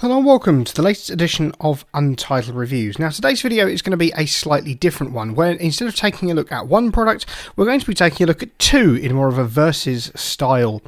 Hello and welcome to the latest edition of Untitled Reviews. Now today's video is going to be a slightly different one, where instead of taking a look at one product, we're going to be taking a look at two in more of a versus style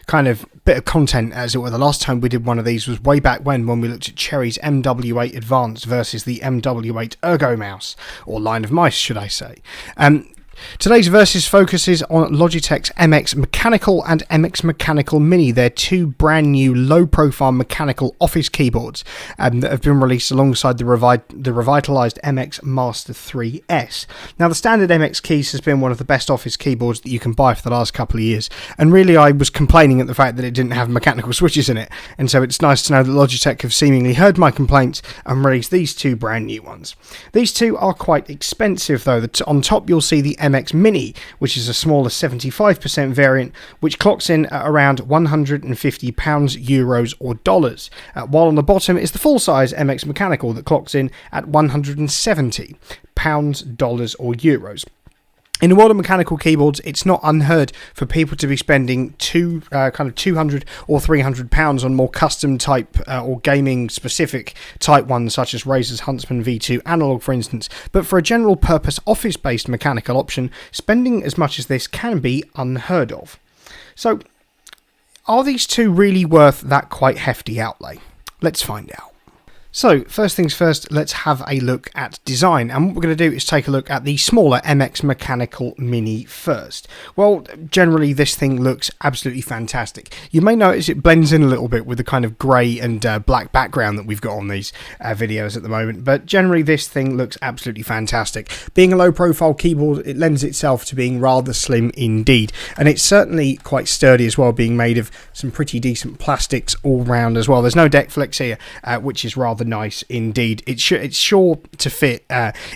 kind of bit of content, as it were. The last time we did one of these was way back when we looked at Cherry's MW8 Advanced versus the MW8 Ergo mouse, or line of mice should I say. Today's Versus focuses on Logitech's MX Mechanical and MX Mechanical Mini. They're two brand new low-profile mechanical office keyboards that have been released alongside the revitalised MX Master 3S. Now, the standard MX keys has been one of the best office keyboards that you can buy for the last couple of years, and really I was complaining at the fact that it didn't have mechanical switches in it, and so it's nice to know that Logitech have seemingly heard my complaints and released these two brand new ones. These two are quite expensive though. On top you'll see the MX Mini, which is a smaller 75% variant, which clocks in at around £150, euros or dollars, while on the bottom is the full-size MX Mechanical that clocks in at £170, dollars or euros. In the world of mechanical keyboards, it's not unheard for people to be spending kind of £200 or £300 on more custom type or gaming specific type ones, such as Razer's Huntsman V2 Analog, for instance. But for a general purpose office-based mechanical option, spending as much as this can be unheard of. So, are these two really worth that quite hefty outlay? Let's find out. So, first things first, let's have a look at design, and what we're going to do is take a look at the smaller MX Mechanical Mini first. Well, generally this thing looks absolutely fantastic. You may notice it blends in a little bit with the kind of grey and black background that we've got on these videos at the moment, but generally this thing looks absolutely fantastic. Being a low profile keyboard, it lends itself to being rather slim indeed, and it's certainly quite sturdy as well, being made of some pretty decent plastics all round as well. There's no deck flex here, which is rather nice indeed. It's sure to fit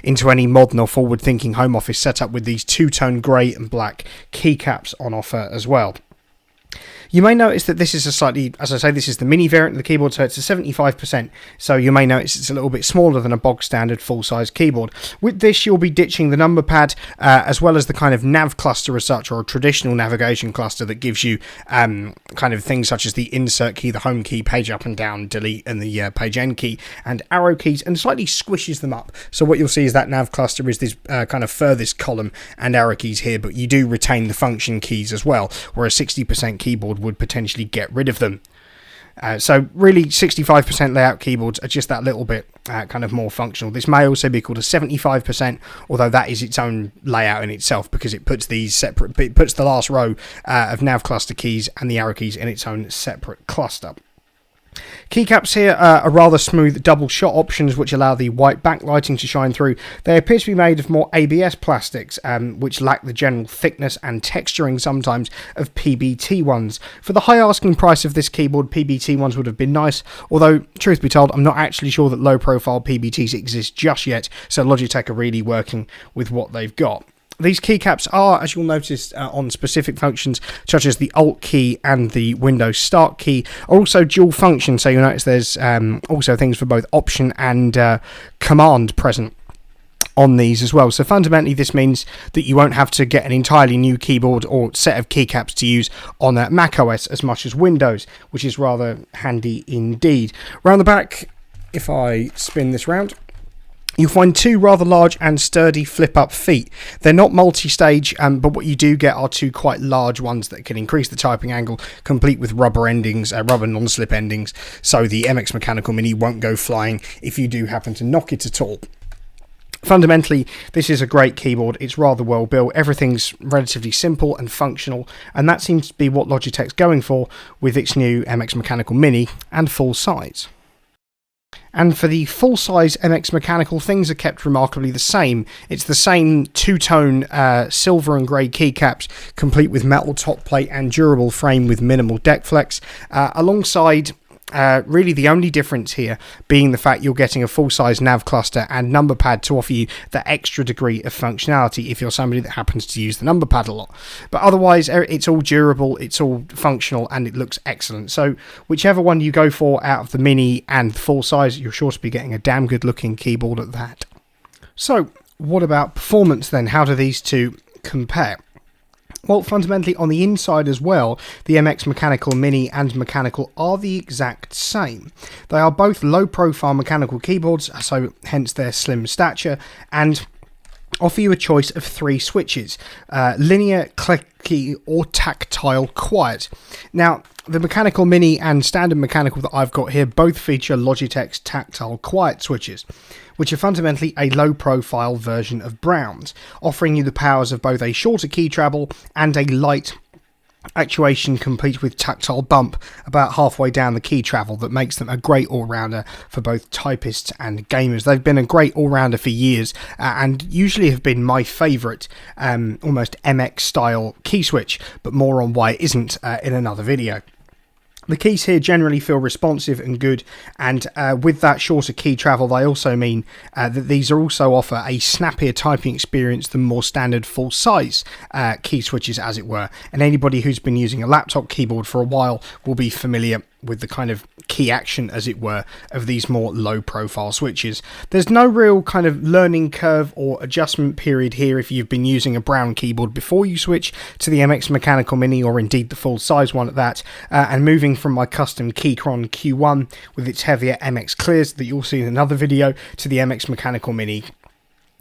into any modern or forward-thinking home office setup with these two-tone grey and black keycaps on offer as well. You may notice that this is a slightly, as I say, this is the mini variant of the keyboard, so it's a 75%, so you may notice it's a little bit smaller than a bog standard full-size keyboard. With this, you'll be ditching the number pad, as well as the kind of nav cluster as such, or a traditional navigation cluster that gives you kind of things such as the insert key, the home key, page up and down, delete, and the page end key, and arrow keys, and slightly squishes them up. So what you'll see is that nav cluster is this kind of furthest column and arrow keys here, but you do retain the function keys as well, where a 60% keyboard would potentially get rid of them. So really 65% layout keyboards are just that little bit kind of more functional. This may also be called a 75%, although that is its own layout in itself, because it puts these separate, it puts the last row of nav cluster keys and the arrow keys in its own separate cluster. Keycaps here are rather smooth double shot options which allow the white backlighting to shine through. They appear to be made of more ABS plastics, which lack the general thickness and texturing sometimes of PBT ones. For the high asking price of this keyboard, PBT ones would have been nice, although truth be told I'm not actually sure that low profile PBTs exist just yet, so Logitech are really working with what they've got. These keycaps are, as you'll notice on specific functions such as the Alt key and the Windows Start key, are also dual function, so you'll notice there's also things for both Option and Command present on these as well. So fundamentally this means that you won't have to get an entirely new keyboard or set of keycaps to use on macOS as much as Windows, which is rather handy indeed. Round the back, if I spin this round, you'll find two rather large and sturdy flip-up feet. They're not multi-stage, but what you do get are two quite large ones that can increase the typing angle, complete with rubber endings, rubber non-slip endings, so the MX Mechanical Mini won't go flying if you do happen to knock it at all. Fundamentally, this is a great keyboard. It's rather well built. Everything's relatively simple and functional, and that seems to be what Logitech's going for with its new MX Mechanical Mini and full size. And for the full-size MX Mechanical, things are kept remarkably the same. It's the same two-tone silver and grey keycaps, complete with metal top plate and durable frame with minimal deck flex, alongside really the only difference here being the fact you're getting a full-size nav cluster and number pad to offer you that extra degree of functionality if you're somebody that happens to use the number pad a lot. But otherwise, it's all durable, it's all functional, and it looks excellent. So whichever one you go for out of the Mini and the full size, you're sure to be getting a damn good looking keyboard at that. So what about performance then? How do these two compare? Well, fundamentally on the inside as well, the MX Mechanical Mini and Mechanical are the exact same. They are both low-profile mechanical keyboards, so hence their slim stature, and offer you a choice of 3 switches: linear, clicky, or tactile quiet. Now, the Mechanical Mini and standard Mechanical that I've got here both feature Logitech's tactile quiet switches, which are fundamentally a low-profile version of Brown's, offering you the powers of both a shorter key travel and a light actuation complete with tactile bump about halfway down the key travel that makes them a great all-rounder for both typists and gamers. They've been a great all-rounder for years and usually have been my favourite almost MX style key switch, but more on why it isn't in another video. The keys here generally feel responsive and good, and with that shorter key travel they also mean that these also offer a snappier typing experience than more standard full-size key switches, as it were, and anybody who's been using a laptop keyboard for a while will be familiar with the kind of key action, as it were, of these more low-profile switches. There's no real kind of learning curve or adjustment period here if you've been using a Brown keyboard before you switch to the MX Mechanical Mini, or indeed the full-size one at that, and moving from my custom Keychron Q1 with its heavier MX clears that you'll see in another video to the MX Mechanical Mini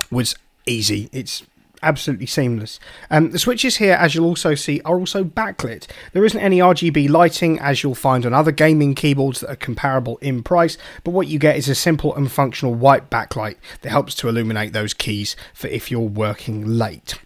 was easy. It's absolutely seamless. The switches here, as you'll also see, are also backlit. There isn't any RGB lighting, as you'll find on other gaming keyboards that are comparable in price, but what you get is a simple and functional white backlight that helps to illuminate those keys for if you're working late.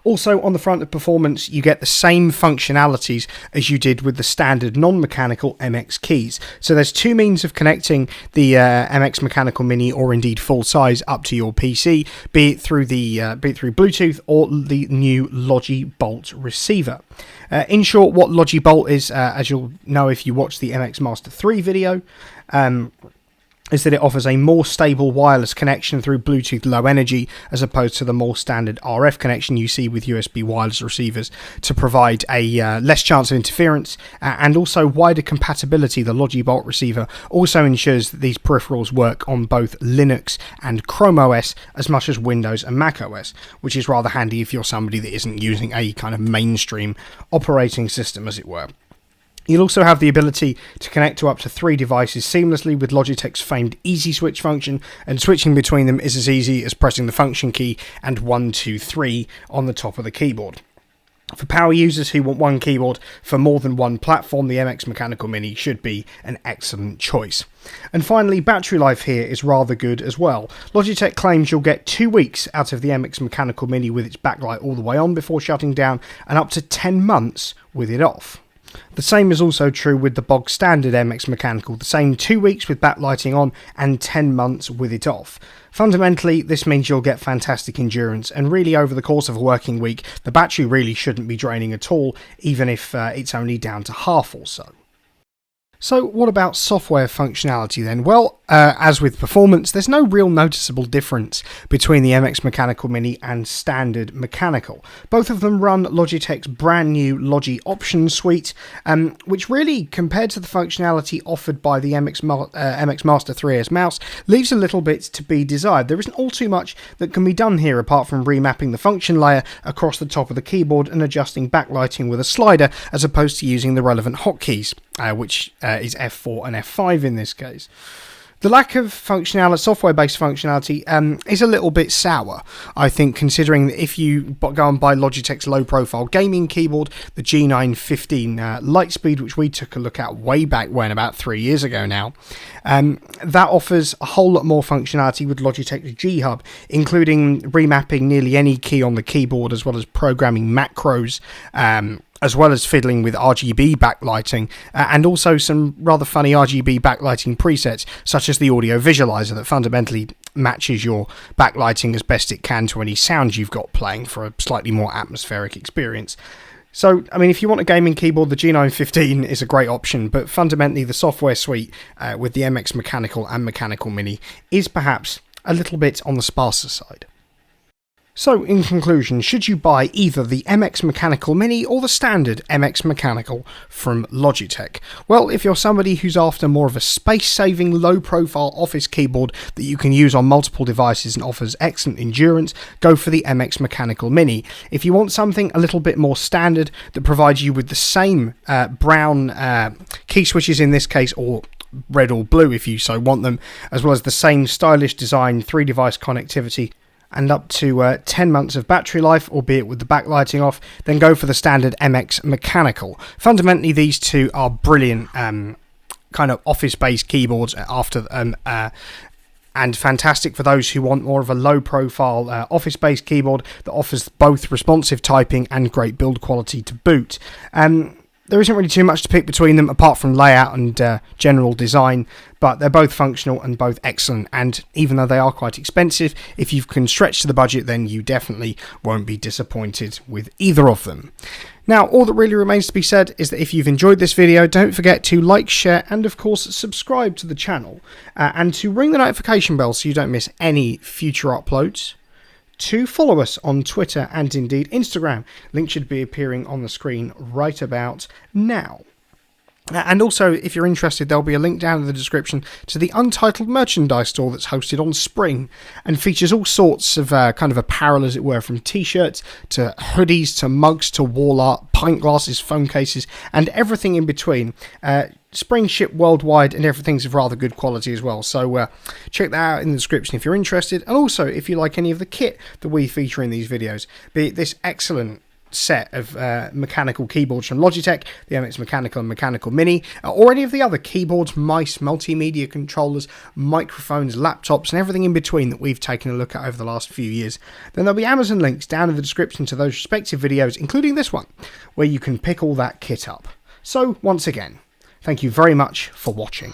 Also, on the front of Performance, you get the same functionalities as you did with the standard non-mechanical MX keys. So there's 2 means of connecting the MX Mechanical Mini, or indeed full size, up to your PC, be it through Bluetooth or the new Logibolt receiver. In short, what Logibolt is, as you'll know if you watch the MX Master 3 video, is that it offers a more stable wireless connection through Bluetooth Low Energy, as opposed to the more standard RF connection you see with USB wireless receivers, to provide a less chance of interference and also wider compatibility. The Logibolt receiver also ensures that these peripherals work on both Linux and Chrome OS as much as Windows and Mac OS, which is rather handy if you're somebody that isn't using a kind of mainstream operating system, as it were. You'll also have the ability to connect to up to 3 devices seamlessly with Logitech's famed Easy Switch function, and switching between them is as easy as pressing the function key and 1, 2, 3 on the top of the keyboard. For power users who want one keyboard for more than one platform, the MX Mechanical Mini should be an excellent choice. And finally, battery life here is rather good as well. Logitech claims you'll get 2 weeks out of the MX Mechanical Mini with its backlight all the way on before shutting down, and up to 10 months with it off. The same is also true with the bog standard MX Mechanical, the same 2 weeks with backlighting on and 10 months with it off. Fundamentally, this means you'll get fantastic endurance, and really over the course of a working week, the battery really shouldn't be draining at all, even if it's only down to half or so. So what about software functionality then? Well, as with Performance, there's no real noticeable difference between the MX Mechanical Mini and standard Mechanical. Both of them run Logitech's brand new Logi Options suite, which really, compared to the functionality offered by the MX Master 3S mouse, leaves a little bit to be desired. There isn't all too much that can be done here apart from remapping the function layer across the top of the keyboard and adjusting backlighting with a slider, as opposed to using the relevant hotkeys, which is F4 and F5 in this case. The lack of functionality, software-based functionality, is a little bit sour, I think, considering that if you go and buy Logitech's low-profile gaming keyboard, the G915 Lightspeed, which we took a look at way back when, about 3 years ago now, that offers a whole lot more functionality with Logitech's G Hub, including remapping nearly any key on the keyboard, as well as programming macros, as well as fiddling with RGB backlighting, and also some rather funny RGB backlighting presets, such as the audio visualizer that fundamentally matches your backlighting as best it can to any sound you've got playing for a slightly more atmospheric experience. So, I mean, if you want a gaming keyboard, the G915 is a great option, but fundamentally the software suite with the MX Mechanical and Mechanical Mini is perhaps a little bit on the sparser side. So, in conclusion, should you buy either the MX Mechanical Mini or the standard MX Mechanical from Logitech? Well, if you're somebody who's after more of a space-saving, low-profile office keyboard that you can use on multiple devices and offers excellent endurance, go for the MX Mechanical Mini. If you want something a little bit more standard that provides you with the same brown key switches in this case, or red or blue if you so want them, as well as the same stylish design, 3-device connectivity, and up to 10 months of battery life, albeit with the backlighting off, then go for the standard MX Mechanical. Fundamentally, these two are brilliant kind of office-based keyboards and fantastic for those who want more of a low-profile office-based keyboard that offers both responsive typing and great build quality to boot. There isn't really too much to pick between them apart from layout and general design, but they're both functional and both excellent, and even though they are quite expensive, if you can stretch to the budget, then you definitely won't be disappointed with either of them. Now, all that really remains to be said is that if you've enjoyed this video, don't forget to like, share, and of course subscribe to the channel, and to ring the notification bell so you don't miss any future uploads. To follow us on Twitter and indeed Instagram. Link should be appearing on the screen right about now. And also, if you're interested, there'll be a link down in the description to the Untitled merchandise store that's hosted on Spring and features all sorts of kind of apparel, as it were, from t-shirts to hoodies to mugs to wall art, pint glasses, phone cases, and everything in between. Spring ship worldwide, and everything's of rather good quality as well. So check that out in the description if you're interested. And also, if you like any of the kit that we feature in these videos, be it this excellent set of mechanical keyboards from Logitech, the MX Mechanical and Mechanical Mini, or any of the other keyboards, mice, multimedia controllers, microphones, laptops, and everything in between that we've taken a look at over the last few years, then there'll be Amazon links down in the description to those respective videos, including this one, where you can pick all that kit up. So, once again, thank you very much for watching.